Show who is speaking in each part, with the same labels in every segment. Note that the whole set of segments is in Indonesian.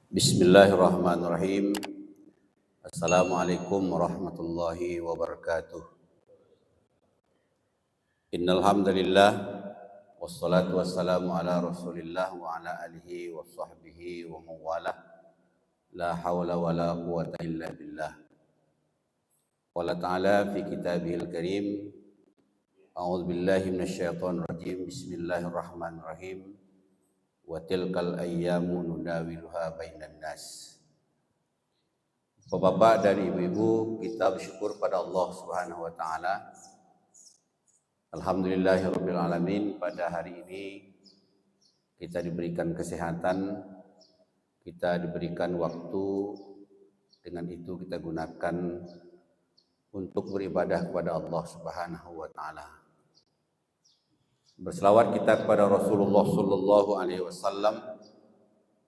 Speaker 1: Bismillahirrahmanirrahim. Assalamualaikum warahmatullahi wabarakatuh. Innal hamdalillah wassalatu wassalamu ala Rasulillah wa ala alihi wa sahbihi wa mawalah. La haula wala quwata illa billah. Qala ta'ala fi kitabihil karim. A'udzu billahi minasyaitonir rajim. Bismillahirrahmanirrahim. Wa tilkal ayyamu nudawiluha bainan nas. Bapak dan ibu-ibu, kita bersyukur pada Allah Subhanahu wa taala. Alhamdulillahirabbil alamin, pada hari ini kita diberikan kesehatan, kita diberikan waktu, dengan itu kita gunakan untuk beribadah kepada Allah Subhanahu wa taala. Berselawat kita kepada Rasulullah sallallahu alaihi wasallam.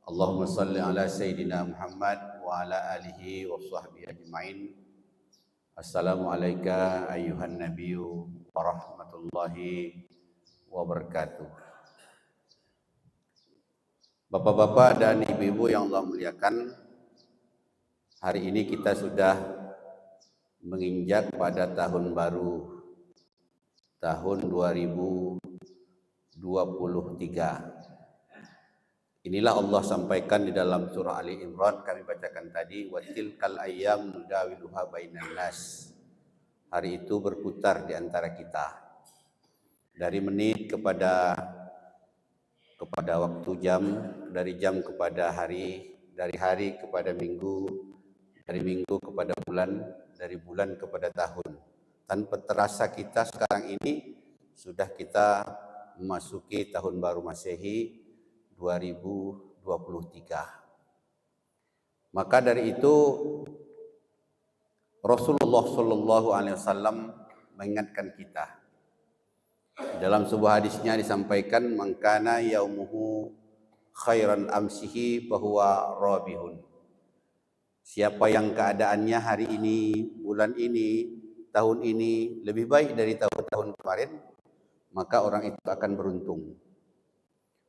Speaker 1: Allahumma salli ala Sayyidina Muhammad wa ala alihi wa sahbihi ajma'in. Assalamualaikum ayyuhan nabiyyu wa rahmatullahi wabarakatuh. Bapak-bapak dan ibu-ibu yang Allah muliakan, hari ini kita sudah menginjak pada tahun baru, tahun 2023. Inilah Allah sampaikan di dalam surah Ali Imran, kami bacakan tadi, wa tilkal ayyam nudawiluha bainan nas. Hari itu berputar di antara kita. Dari menit kepada waktu jam, dari jam kepada hari, dari hari kepada minggu, dari minggu kepada bulan, dari bulan kepada tahun. Tanpa terasa kita sekarang ini sudah kita memasuki tahun baru Masehi 2023. Maka dari itu Rasulullah sallallahu alaihi wasallam mengingatkan kita. Dalam sebuah hadisnya disampaikan, man kana yaumuhu khairan amsihi fahuwa rabihun. Siapa yang keadaannya hari ini, bulan ini, tahun ini lebih baik dari tahun-tahun kemarin, maka orang itu akan beruntung.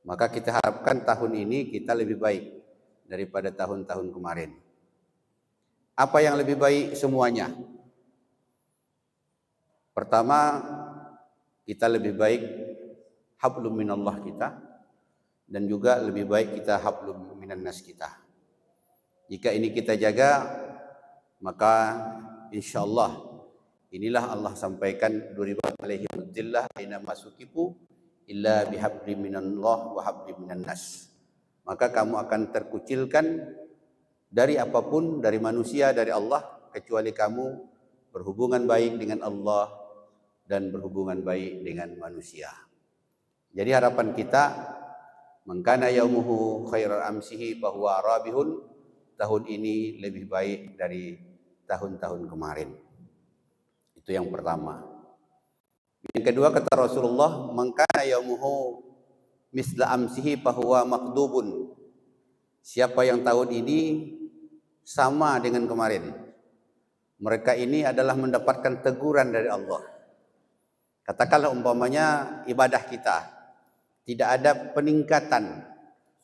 Speaker 1: Maka kita harapkan tahun ini kita lebih baik daripada tahun-tahun kemarin. Apa yang lebih baik semuanya? Pertama, kita lebih baik hablum minallah kita, dan juga lebih baik kita hablum minan nas kita. Jika ini kita jaga, maka insyaallah inilah Allah sampaikan, duribat alaihim dzillah aina masukifu illa bihabli minallah wa habli minan nas. Maka kamu akan terkucilkan dari apapun, dari manusia, dari Allah, kecuali kamu berhubungan baik dengan Allah dan berhubungan baik dengan manusia. Jadi harapan kita, man kana yaumuhu khairal amsihi fahuwa rabihun, tahun ini lebih baik dari tahun-tahun kemarin. Itu yang pertama. Yang kedua, kata Rasulullah, man kana yaumuhu misla amsihi fahuwa maqdubun. Siapa yang tahun ini sama dengan kemarin, mereka ini adalah mendapatkan teguran dari Allah. Katakanlah umpamanya ibadah kita tidak ada peningkatan,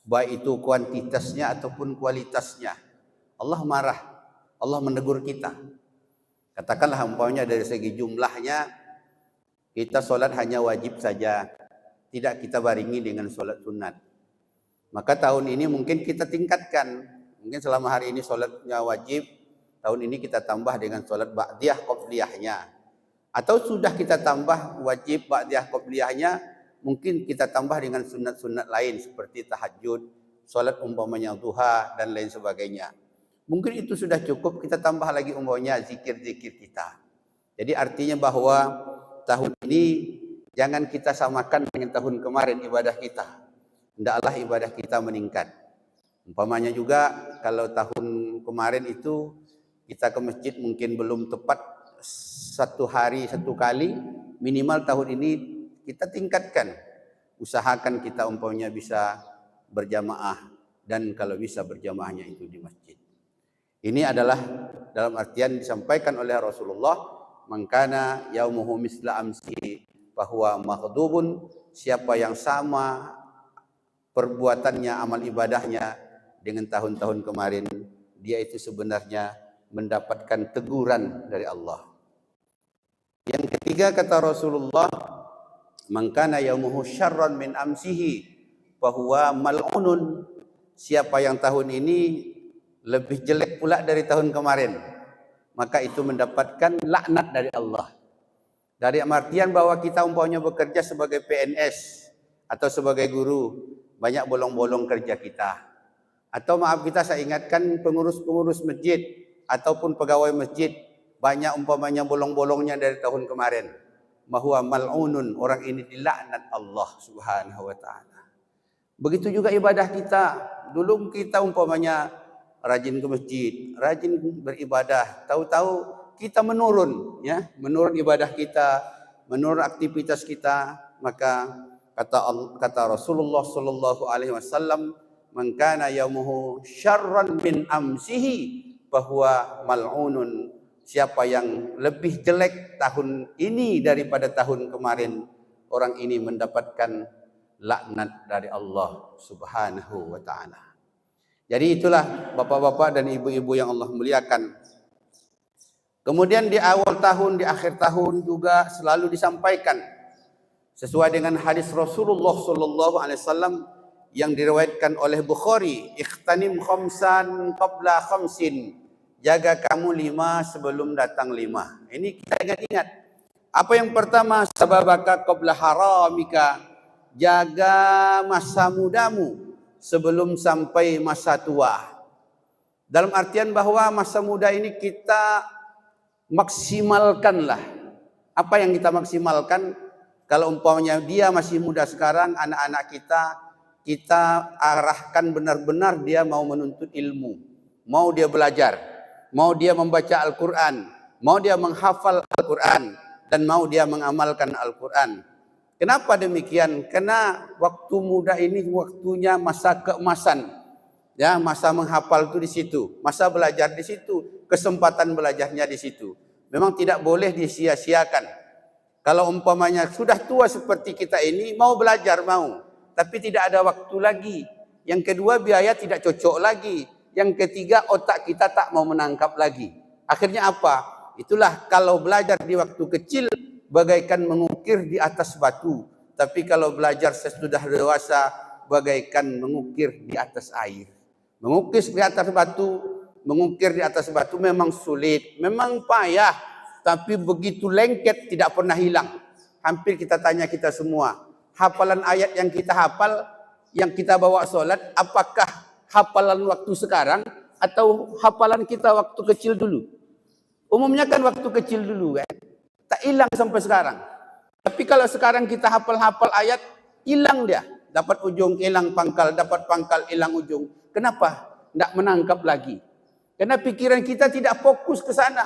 Speaker 1: baik itu kuantitasnya ataupun kualitasnya. Allah marah, Allah menegur kita. Katakanlah umpamanya dari segi jumlahnya, kita solat hanya wajib saja, tidak kita baringi dengan solat sunat. Maka tahun ini mungkin kita tingkatkan. Mungkin selama hari ini solatnya wajib, tahun ini kita tambah dengan solat ba'diyah qobliyahnya. Atau sudah kita tambah wajib ba'diyah qobliyahnya, mungkin kita tambah dengan sunat-sunat lain seperti tahajud, solat umpamanya duha dan lain sebagainya. Mungkin itu sudah cukup, kita tambah lagi umpamanya zikir-zikir kita. Jadi artinya bahwa tahun ini jangan kita samakan dengan tahun kemarin ibadah kita. Hendaklah ibadah kita meningkat. Umpamanya juga kalau tahun kemarin itu kita ke masjid mungkin belum tepat satu hari satu kali, minimal tahun ini kita tingkatkan. Usahakan kita umpamanya bisa berjamaah, dan kalau bisa berjamaahnya itu di masjid. Ini adalah dalam artian disampaikan oleh Rasulullah, man kana yaumuhu misla amsi fahuwa maghdubun. Siapa yang sama perbuatannya, amal ibadahnya dengan tahun-tahun kemarin, dia itu sebenarnya mendapatkan teguran dari Allah. Yang ketiga kata Rasulullah, man kana yaumuhu syarran min amsihi fahuwa mal'unun. Siapa yang tahun ini lebih jelek pula dari tahun kemarin, maka itu mendapatkan laknat dari Allah. Dari artian bahwa kita umpamanya bekerja sebagai PNS atau sebagai guru, banyak bolong-bolong kerja kita. Atau maaf kita saya ingatkan pengurus-pengurus masjid ataupun pegawai masjid, banyak umpamanya bolong-bolongnya dari tahun kemarin. Mahuwa mal'unun, orang ini dilaknat Allah Subhanahu wa taala. Begitu juga ibadah kita. Dulu kita umpamanya rajin ke masjid, rajin beribadah, tahu-tahu kita menurun, ya, menurun ibadah kita, menurun aktivitas kita, maka kata Rasulullah sallallahu alaihi wasallam, man kana yaumuhu syarran min amsihi bahwa mal'unun. Siapa yang lebih jelek tahun ini daripada tahun kemarin, orang ini mendapatkan laknat dari Allah Subhanahu wa taala. Jadi itulah bapak-bapak dan ibu-ibu yang Allah muliakan. Kemudian di awal tahun, di akhir tahun juga selalu disampaikan sesuai dengan hadis Rasulullah sallallahu alaihi wasallam yang diriwayatkan oleh Bukhari, ikhtanim khamsan qabla khamsin. Jaga kamu 5 sebelum datang 5. Ini kita ingat-ingat. Apa yang pertama? Sababaka qabla haramika. Jaga masa mudamu sebelum sampai masa tua. Dalam artian bahwa masa muda ini kita maksimalkanlah. Apa yang kita maksimalkan? Kalau umpamanya dia masih muda sekarang, anak-anak kita arahkan benar-benar dia mau menuntut ilmu, mau dia belajar, mau dia membaca Al-Quran, mau dia menghafal Al-Quran, dan mau dia mengamalkan Al-Quran. Kenapa demikian? Karena waktu muda ini waktunya masa keemasan. Ya, masa menghafal itu di situ, masa belajar di situ, kesempatan belajarnya di situ. Memang tidak boleh disia-siakan. Kalau umpamanya sudah tua seperti kita ini, mau belajar mau, tapi tidak ada waktu lagi. Yang kedua, biaya tidak cocok lagi. Yang ketiga, otak kita tak mau menangkap lagi. Akhirnya apa? Itulah kalau belajar di waktu kecil bagaikan mengukir di atas batu. Tapi kalau belajar sesudah dewasa bagaikan mengukir di atas air. Mengukir di atas batu memang sulit, memang payah, tapi begitu lengket tidak pernah hilang. Hampir kita tanya kita semua, hafalan ayat yang kita hafal, yang kita bawa sholat, apakah hafalan waktu sekarang atau hafalan kita waktu kecil dulu? Umumnya kan waktu kecil dulu kan, tak hilang sampai sekarang. Tapi kalau sekarang kita hafal-hafal ayat, hilang dia. Dapat ujung, hilang pangkal, dapat pangkal, hilang ujung. Kenapa? Tidak menangkap lagi. Karena pikiran kita tidak fokus ke sana.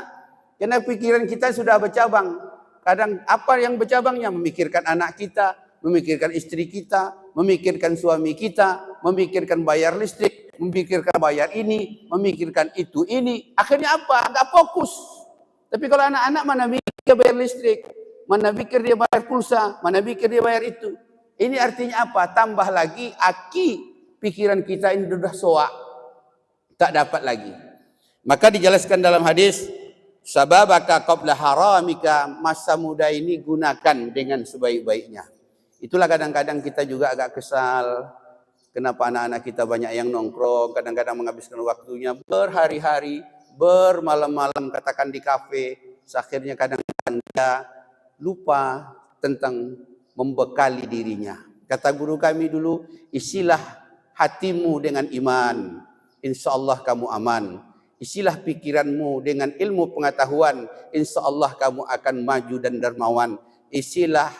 Speaker 1: Karena pikiran kita sudah bercabang. Kadang apa yang bercabangnya? Memikirkan anak kita, memikirkan istri kita, memikirkan suami kita, memikirkan bayar listrik, memikirkan bayar ini, memikirkan itu ini. Akhirnya apa? Enggak fokus. Tapi kalau anak-anak mana mikir bayar listrik, mana mikir dia bayar pulsa, mana mikir dia bayar itu. Ini artinya apa? Tambah lagi aki pikiran kita ini sudah soak. Tak dapat lagi. Maka dijelaskan dalam hadis, sababaka qabla haramika, masa muda ini gunakan dengan sebaik-baiknya. Itulah kadang-kadang kita juga agak kesal. Kenapa anak-anak kita banyak yang nongkrong, kadang-kadang menghabiskan waktunya berhari-hari, bermalam-malam, katakan di kafe. Akhirnya kadang-kadang dia lupa tentang membekali dirinya. Kata guru kami dulu, isilah hatimu dengan iman, insya Allah kamu aman. Isilah pikiranmu dengan ilmu pengetahuan, insya Allah kamu akan maju dan dermawan. Isilah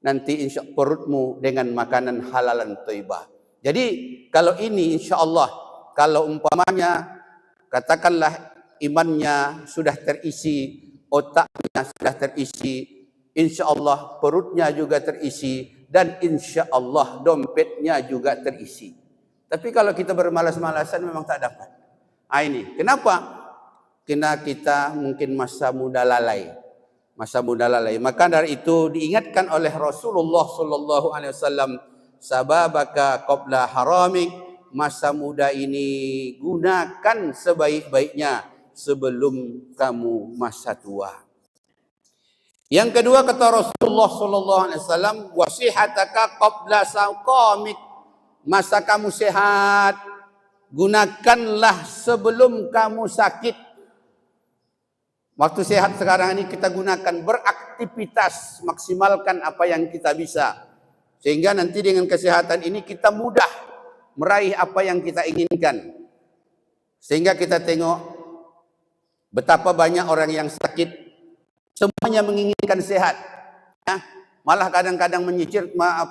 Speaker 1: nanti insya perutmu dengan makanan halalan thayyibah. Jadi kalau ini insya Allah, kalau umpamanya katakanlah imannya sudah terisi, otaknya sudah terisi, insya Allah perutnya juga terisi, dan insya Allah dompetnya juga terisi. Tapi kalau kita bermalas-malasan memang tak dapat. Ini kenapa? Karena kita mungkin masa muda lalai. Masa muda lalai. Maka dari itu diingatkan oleh Rasulullah sallallahu alaihi wasallam, sababaka qabla haramik, masa muda ini gunakan sebaik-baiknya sebelum kamu masa tua. Yang kedua kata Rasulullah sallallahu alaihi wasallam, wasihataka qabla saqamik. Masa kamu sehat, gunakanlah sebelum kamu sakit. Waktu sehat sekarang ini kita gunakan beraktivitas, maksimalkan apa yang kita bisa. Sehingga nanti dengan kesehatan ini kita mudah meraih apa yang kita inginkan. Sehingga kita tengok betapa banyak orang yang sakit, semuanya menginginkan sehat. Ya, malah kadang-kadang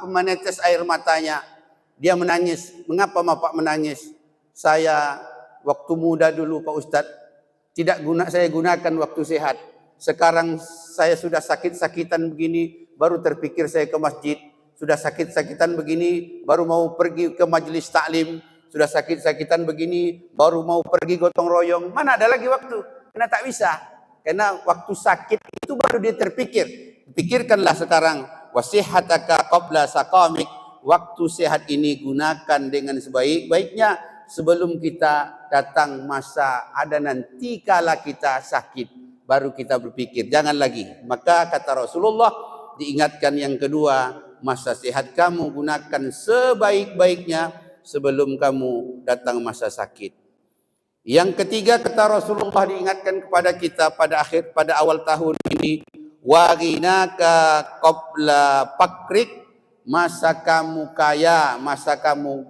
Speaker 1: menetes air matanya. Dia menangis. Mengapa Bapak menangis? Saya waktu muda dulu Pak Ustadz, saya gunakan waktu sehat. Sekarang saya sudah sakit-sakitan begini, baru terpikir saya ke masjid. Sudah sakit-sakitan begini, baru mau pergi ke majelis taklim. Sudah sakit-sakitan begini, baru mau pergi gotong royong. Mana ada lagi waktu? Karena tak bisa. Karena waktu sakit itu baru dia terpikir. Pikirkanlah sekarang. Wasihataka qabla saqamik. Waktu sehat ini gunakan dengan sebaik-baiknya sebelum kita datang masa ada nanti kala kita sakit. Baru kita berpikir. Jangan lagi. Maka kata Rasulullah diingatkan yang kedua. Masa sehat kamu gunakan sebaik-baiknya sebelum kamu datang masa sakit. Yang ketiga kata Rasulullah diingatkan kepada kita pada awal tahun ini, wa ghinaka qabla fakrik. Masa kamu kaya, masa kamu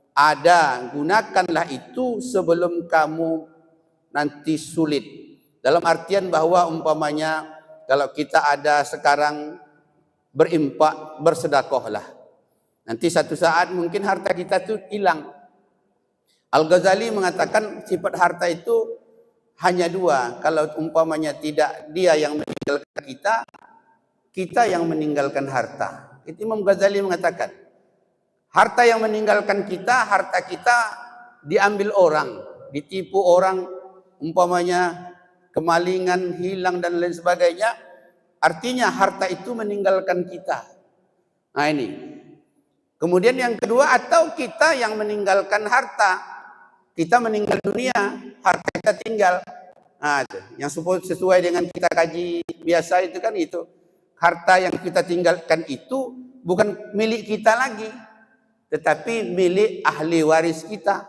Speaker 1: ada, gunakanlah itu sebelum kamu nanti sulit. Dalam artian bahwa umpamanya kalau kita ada sekarang berimpak, bersedekahlah. Nanti satu saat mungkin harta kita itu hilang. Al-Ghazali mengatakan sifat harta itu hanya dua. Kalau umpamanya tidak dia yang meninggalkan kita, kita yang meninggalkan harta. Itu Imam Ghazali mengatakan, harta yang meninggalkan kita, harta kita diambil orang, ditipu orang, umpamanya kemalingan, hilang dan lain sebagainya. Artinya harta itu meninggalkan kita. Nah ini. Kemudian yang kedua, atau kita yang meninggalkan harta. Kita meninggal dunia, harta kita tinggal. Nah, itu. Yang sesuai dengan kita kaji biasa itu kan itu. Harta yang kita tinggalkan itu bukan milik kita lagi, tetapi milik ahli waris kita.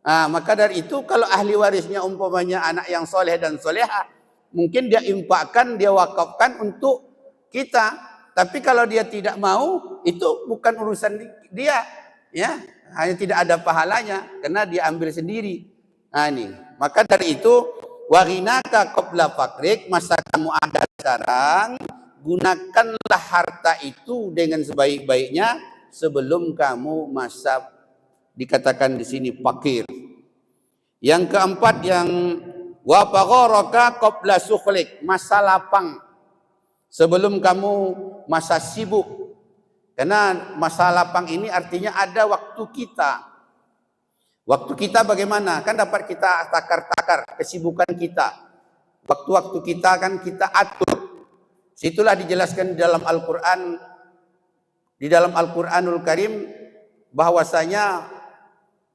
Speaker 1: Nah, maka dari itu kalau ahli warisnya umpamanya anak yang soleh dan soleha, mungkin dia impakkan, dia wakafkan untuk kita. Tapi kalau dia tidak mau, itu bukan urusan dia, ya. Hanya tidak ada pahalanya karena dia ambil sendiri. Nah ini, maka dari itu wa ghinaka qabla fakrik, masa kamu ada sekarang, gunakanlah harta itu dengan sebaik-baiknya sebelum kamu masa dikatakan di sini fakir. Yang keempat yang wa fagharaka qabla sukhlik, masa lapang sebelum kamu masa sibuk. Karena masa lapang ini artinya ada waktu kita. Waktu kita bagaimana? Kan dapat kita takar-takar kesibukan kita. Waktu-waktu kita kan kita atur. Situlah dijelaskan di dalam Al-Quran. Di dalam Al-Quranul Karim. Bahwasanya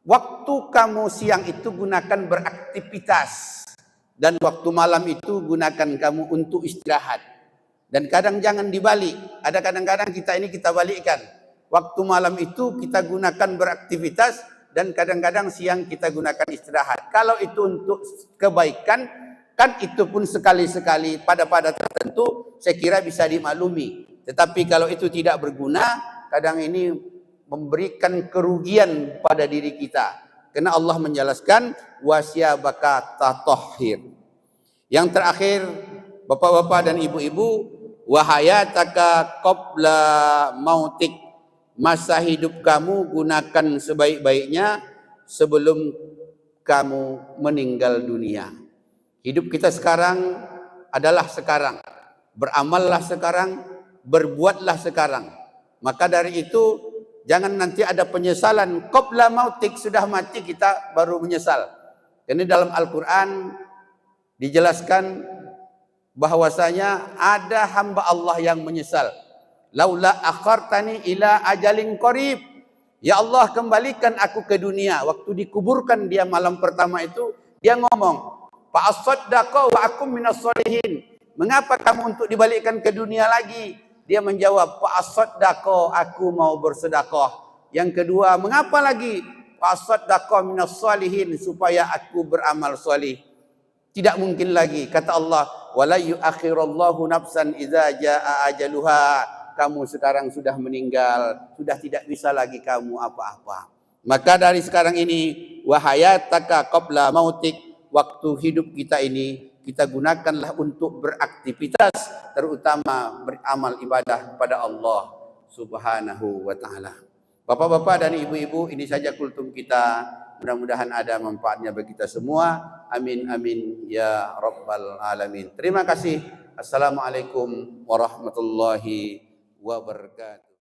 Speaker 1: waktu kamu siang itu gunakan beraktivitas. Dan waktu malam itu gunakan kamu untuk istirahat. Dan kadang jangan dibalik. Ada kadang-kadang kita balikkan. Waktu malam itu kita gunakan beraktivitas dan kadang-kadang siang kita gunakan istirahat. Kalau itu untuk kebaikan, kan itu pun sekali-sekali pada tertentu saya kira bisa dimaklumi. Tetapi kalau itu tidak berguna, kadang ini memberikan kerugian pada diri kita. Karena Allah menjelaskan wasyabaka tatahhir. Yang terakhir, Bapak-bapak dan ibu-ibu, wahayataka qabla mautik, masa hidup kamu gunakan sebaik-baiknya sebelum kamu meninggal dunia. Hidup kita sekarang adalah sekarang. Beramallah sekarang, berbuatlah sekarang. Maka dari itu jangan nanti ada penyesalan. Qabla mautik, sudah mati kita baru menyesal. Ini dalam Al-Quran dijelaskan bahwasanya ada hamba Allah yang menyesal. Laula akhartani ila ajalin qarib. Ya Allah, kembalikan aku ke dunia. Waktu dikuburkan dia malam pertama itu, dia ngomong, fa asaddaqa wa akum minas sholihin. Mengapa kamu untuk dibalikkan ke dunia lagi? Dia menjawab, fa asaddaqa, aku mau bersedekah. Yang kedua, mengapa lagi? Fa asaddaqa minas sholihin, supaya aku beramal salih. Tidak mungkin lagi, kata Allah, wala yuakhirallahu nafsan idza jaa ajaluha. Kamu sekarang sudah meninggal, sudah tidak bisa lagi kamu apa-apa. Maka dari sekarang ini, wahayataka qabla mautik, waktu hidup kita ini kita gunakanlah untuk beraktivitas, terutama beramal ibadah kepada Allah Subhanahu wa taala. Bapak-bapak dan ibu-ibu, ini saja kultum kita. Mudah-mudahan ada manfaatnya bagi kita semua. Amin amin ya rabbal alamin. Terima kasih. Assalamualaikum warahmatullahi wabarakatuh.